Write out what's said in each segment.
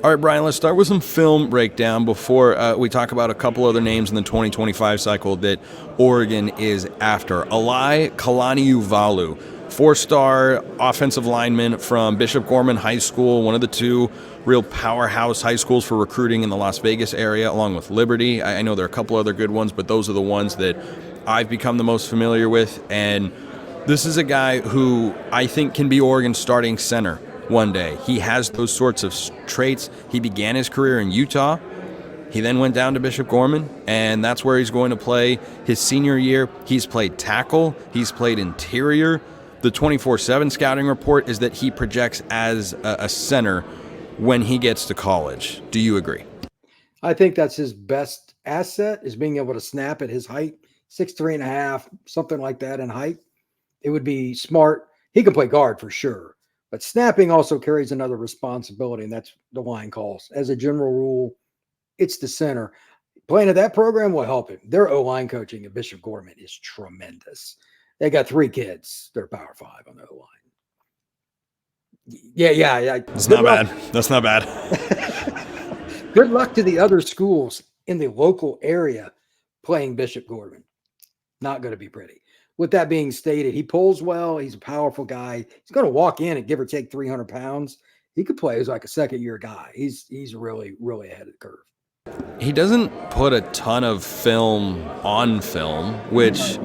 All right, Brian, let's start with some film breakdown before we talk about a couple other names in the 2025 cycle that Oregon is after. Kalai Kalaniuvalu, four-star offensive lineman from Bishop Gorman High School, one of the two real powerhouse high schools for recruiting in the Las Vegas area, along with Liberty. I know there are a couple other good ones, but those are the ones that I've become the most familiar with. And this is a guy who I think can be Oregon's starting center one day. He has those sorts of traits. He began his career in Utah. He then went down to Bishop Gorman, and that's where he's going to play his senior year. He's played tackle. He's played interior. The 24/7 scouting report is that he projects as a center when he gets to college. Do you agree? I think that's his best asset, is being able to snap at his height, 6'3.5", something like that in height. It would be smart. He can play guard for sure. But snapping also carries another responsibility, and that's the line calls. As a general rule, it's the center. Playing at that program will help him. Their O-line coaching at Bishop Gorman is tremendous. They got 3 kids. They're Power 5 on the O-line. Yeah. That's not bad. That's not bad. Good luck to the other schools in the local area playing Bishop Gorman. Not going to be pretty. With that being stated, he pulls well. He's a powerful guy. He's going to walk in and give or take 300 pounds. He could play as like a second-year guy. He's really, really ahead of the curve. He doesn't put a ton of film on film, which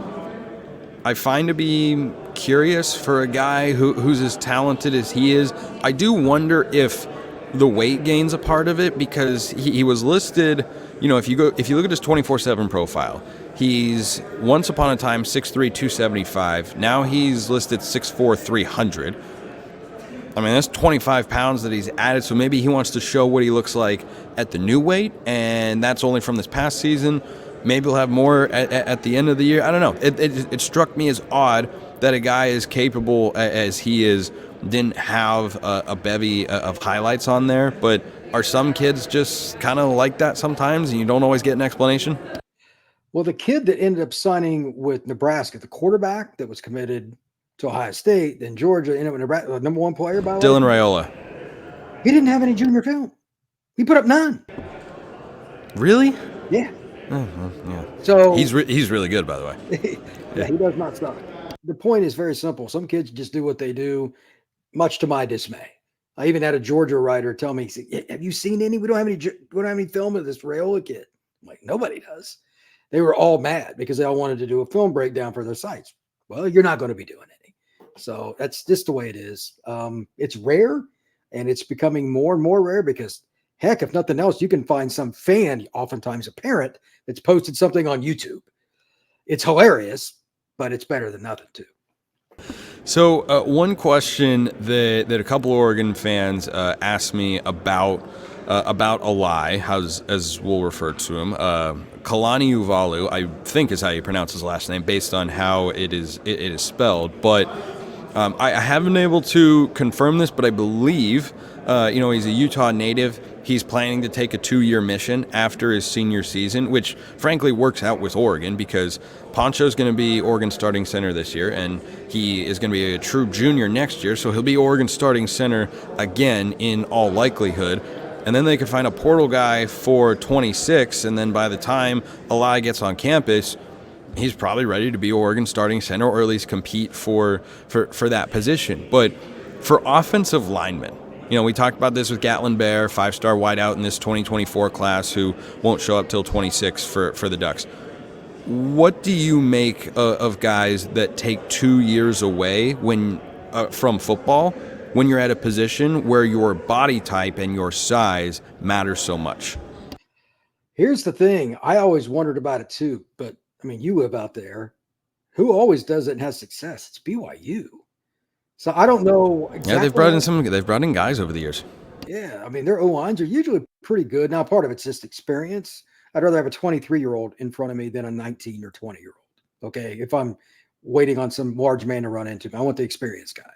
I find to be curious for a guy who's as talented as he is. I do wonder if the weight gain's a part of it, because he was listed, if you look at his 24/7 profile, he's once upon a time 6'3", 275. Now he's listed 6'4", 300. I mean, that's 25 pounds that he's added, so maybe he wants to show what he looks like at the new weight, and that's only from this past season. Maybe he'll have more at the end of the year. I don't know. It struck me as odd that a guy as capable as he is didn't have a bevy of highlights on there, but are some kids just kind of like that sometimes, and you don't always get an explanation? Well, the kid that ended up signing with Nebraska, the quarterback that was committed to Ohio State, then Georgia, ended up with Nebraska, the number 1 player, by the way. Dylan Raiola. He didn't have any junior film. He put up none. Really? Yeah. Yeah. So he's really good, by the way. Yeah, he does not suck. The point is very simple. Some kids just do what they do, much to my dismay. I even had a Georgia writer tell me, he said, "Have you seen any? We don't have any film of this Raiola kid." I'm like, nobody does. They were all mad because they all wanted to do a film breakdown for their sites. Well, you're not going to be doing any. So that's just the way it is. It's rare, and it's becoming more and more rare because, heck, if nothing else, you can find some fan, oftentimes a parent, that's posted something on YouTube. It's hilarious, but it's better than nothing too. So one question that a couple of Oregon fans asked me about Kalai, as we'll refer to him, Kalaniuvalu, I think is how you pronounce his last name based on how it is spelled, but I haven't been able to confirm this, but I believe he's a Utah native. He's planning to take a 2-year mission after his senior season, which frankly works out with Oregon because Poncho's going to be Oregon's starting center this year, and he is going to be a true junior next year, so he'll be Oregon's starting center again in all likelihood. And then they could find a portal guy for 26, and then by the time Kalai gets on campus, he's probably ready to be Oregon's starting center, or at least compete for that position. But for offensive linemen, we talked about this with Gatlin Bear, 5-star wideout in this 2024 class who won't show up till 26 for the Ducks. What do you make of guys that take 2 years away from football when you're at a position where your body type and your size matter so much? Here's the thing. I always wondered about it too, but I mean, you live out there. Who always does it and has success? It's BYU. So I don't know exactly. Yeah, they've brought in guys over the years. Yeah, I mean, their O-lines are usually pretty good. Now, part of it's just experience. I'd rather have a 23-year-old in front of me than a 19 or 20-year-old. Okay, if I'm waiting on some large man to run into me, I want the experienced guy.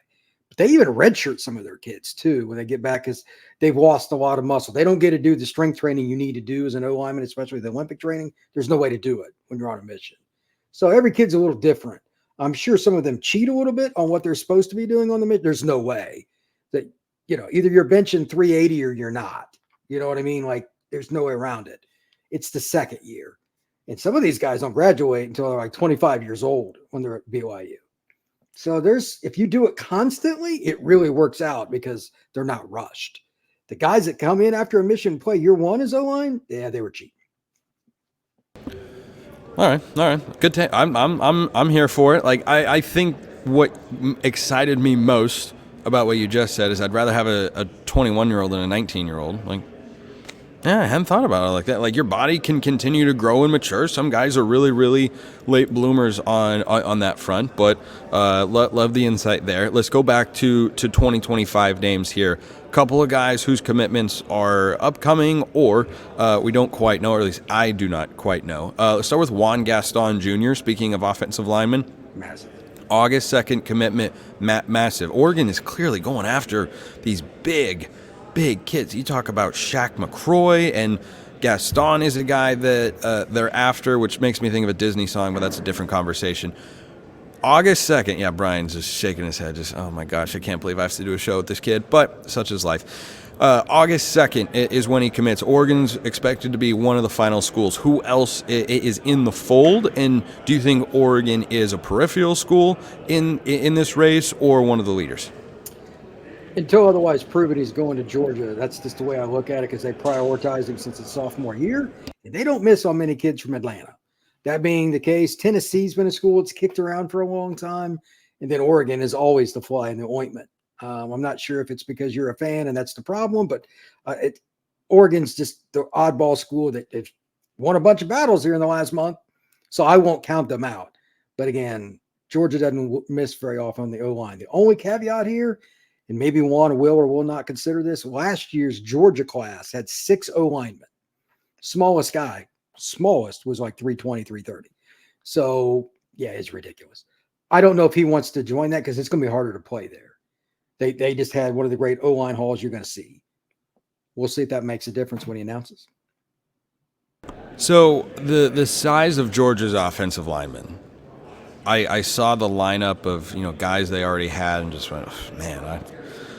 But they even redshirt some of their kids too when they get back because they've lost a lot of muscle. They don't get to do the strength training you need to do as an O-lineman, especially the Olympic training. There's no way to do it when you're on a mission. So every kid's a little different. I'm sure some of them cheat a little bit on what they're supposed to be doing on the mission. There's no way that, either you're benching 380 or you're not. You know what I mean? Like there's no way around it. It's the second year. And some of these guys don't graduate until they're like 25 years old when they're at BYU. So if you do it constantly, it really works out because they're not rushed. The guys that come in after a mission play year one as O-line, yeah, they were cheap. All right. Good. I'm here for it. Like I think what excited me most about what you just said is I'd rather have a 21-year-old than a 19-year-old. Like, yeah, I hadn't thought about it like that. Like your body can continue to grow and mature. Some guys are really, really late bloomers on that front, but love the insight there. Let's go back to 2025 names here. A couple of guys whose commitments are upcoming or we don't quite know, or at least I do not quite know. Let's start with Juan Gaston Jr., speaking of offensive linemen. Massive. August 2nd commitment, massive. Oregon is clearly going after these big kids. You talk about Shaq McCroy, and Gaston is a guy that they're after, which makes me think of a Disney song, but that's a different conversation. August 2nd, yeah, Brian's just shaking his head, just, oh my gosh, I can't believe I have to do a show with this kid, but such is life. August 2nd is when he commits. Oregon's expected to be one of the final schools. Who else is in the fold? And do you think Oregon is a peripheral school in this race or one of the leaders? Until otherwise proven, he's going to Georgia. That's just the way I look at it because they prioritize him since his sophomore year. And they don't miss on many kids from Atlanta. That being the case, Tennessee's been a school that's kicked around for a long time. And then Oregon is always the fly in the ointment. I'm not sure if it's because you're a fan and that's the problem, but Oregon's just the oddball school that they've won a bunch of battles here in the last month. So I won't count them out. But again, Georgia doesn't miss very often on the O-line. The only caveat here, and maybe Juan will or will not consider this, last year's Georgia class had 6 O-linemen. Smallest was like 320, 330. So, yeah, it's ridiculous. I don't know if he wants to join that because it's going to be harder to play there. They just had one of the great O-line hauls you're going to see. We'll see if that makes a difference when he announces. So the size of Georgia's offensive linemen, I saw the lineup of guys they already had and just went, oh, man,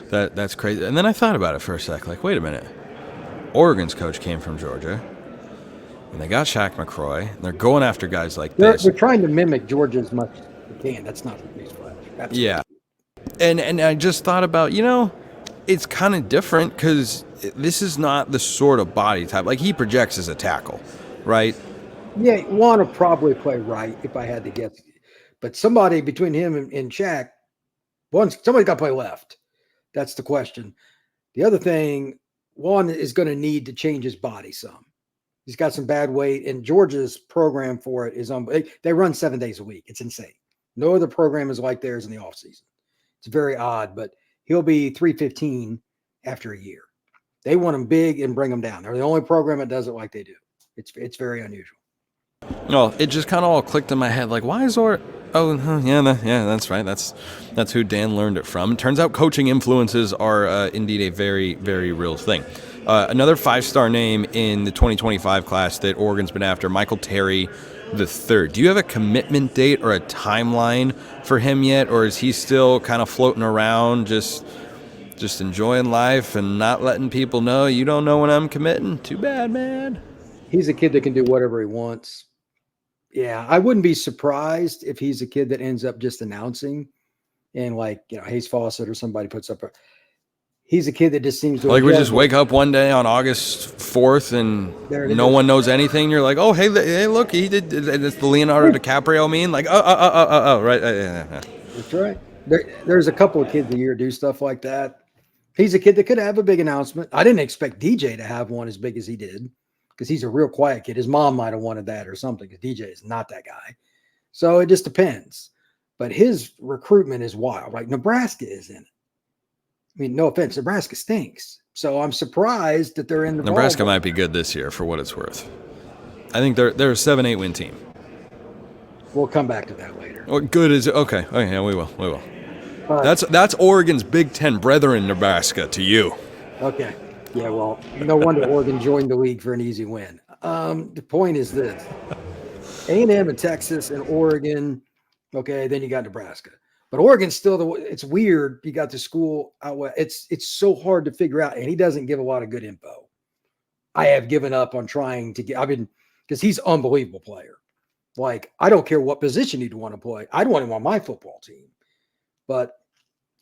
that's crazy. And then I thought about it for a sec, like, wait a minute. Oregon's coach came from Georgia, and they got Shaq McCroy, and they're going after guys like this. They're trying to mimic Georgia as much as they can. That's not the case. Yeah. And I just thought about, it's kind of different because this is not the sort of body type. Like, he projects as a tackle, right? Yeah, Juan will probably play right if I had to guess. But somebody between him and Shaq, somebody's got to play left. That's the question. The other thing, Juan is going to need to change his body some. He's got some bad weight, and Georgia's program for it is they run 7 days a week. It's insane. No other program is like theirs in the offseason. It's very odd, but he'll be 315 after a year. They want him big and bring him down. They're the only program that does it like they do. It's very unusual. No, it just kind of all clicked in my head. Like, why is that's right. That's who Dan learned it from. It turns out coaching influences are indeed a very, very real thing. Another 5-star name in the 2025 class that Oregon's been after, Michael Terry III. Do you have a commitment date or a timeline for him yet, or is he still kind of floating around, just enjoying life and not letting people know you don't know when I'm committing? Too bad, man. He's a kid that can do whatever he wants. Yeah, I wouldn't be surprised if he's a kid that ends up just announcing and Hayes Fawcett or somebody puts up he's a kid that just seems to we just wake up one day on August 4th and no one knows anything. You're like, oh, hey, look, he did. It's the Leonardo DiCaprio meme. Like, right. Yeah. That's right. There's a couple of kids a year do stuff like that. He's a kid that could have a big announcement. I didn't expect DJ to have one as big as he did because he's a real quiet kid. His mom might have wanted that or something because DJ is not that guy. So it just depends. But his recruitment is wild. Like Nebraska is in it. I mean, no offense, Nebraska stinks. So I'm surprised that they're in the Nebraska might be good this year for what it's worth. I think they're a 7-8 win team. We'll come back to that later. What good is it? Okay. Oh, yeah, we will. That's Oregon's Big Ten brethren, Nebraska, to you. Okay. Yeah, well, no wonder Oregon joined the league for an easy win. The point is this. A&M and Texas and Oregon, okay, then you got Nebraska. But Oregon's still it's weird. You got the school out west. It's so hard to figure out, and he doesn't give a lot of good info. I have given up on trying to get. Because he's an unbelievable player. Like, I don't care what position he'd want to play. I'd want him on my football team. But,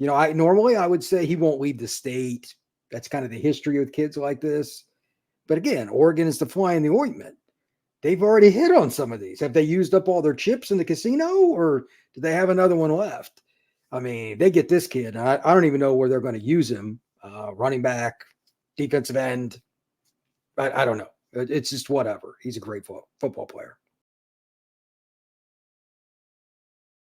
I normally would say he won't leave the state. That's kind of the history with kids like this. But again, Oregon is the fly in the ointment. They've already hit on some of these. Have they used up all their chips in the casino, or do they have another one left? I mean, they get this kid. I don't even know where they're going to use him. Running back, defensive end. I don't know. It's just whatever. He's a great football player.